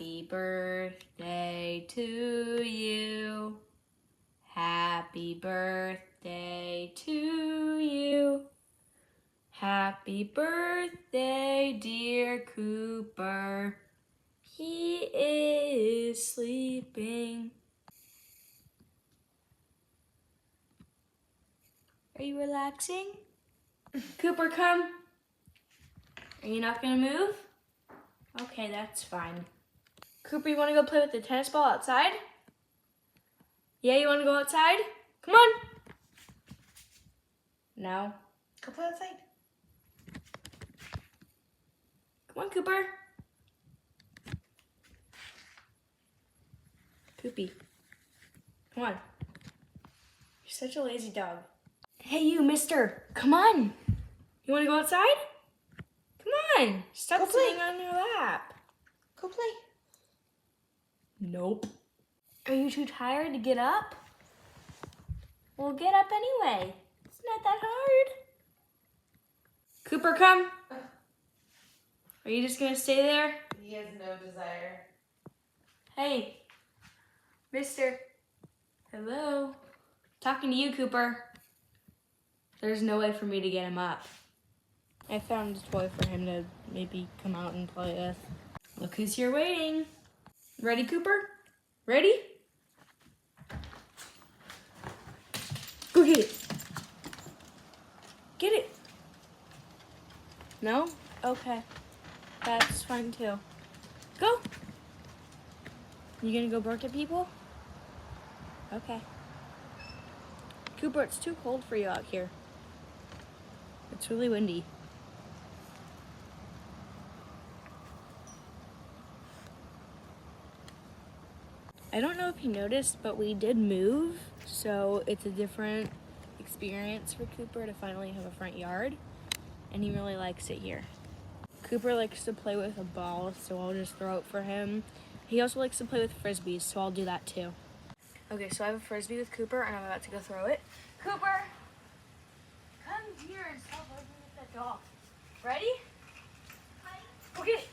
Happy birthday to you. Happy birthday to you. Happy birthday, dear Cooper. He is sleeping. Are you relaxing? Cooper, come. Are you not gonna move? Okay, that's fine. Cooper, you wanna go play with the tennis ball outside? Yeah, you wanna go outside? Come on. No. Go play outside. Come on, Cooper. Coopy. Come on. You're such a lazy dog. Hey, you, mister. Come on. You want to go outside? Come on. Stop Go play. sitting on your lap. Go play. Nope. Are you too tired to get up? Well, get up anyway. It's not that hard. Cooper, come. Are you just going to stay there? He has no desire. Hey, mister. Hello. Talking to you, Cooper. There's no way for me to get him up. I found a toy for him to maybe come out and play with. Look who's here waiting. Ready, Cooper? Ready? Go get it. Get it. No? Okay. That's fine too. Go. You gonna go bark at people? Okay. Cooper, it's too cold for you out here. It's really windy. I don't know if you noticed, but we did move, so it's a different experience for Cooper to finally have a front yard, and he really likes it here. Cooper likes to play with a ball, so I'll just throw it for him. He also likes to play with frisbees, so I'll do that too. Okay, so I have a frisbee with Cooper, and I'm about to go throw it. Cooper! Come here and stop working with that dog. Ready? Go get it.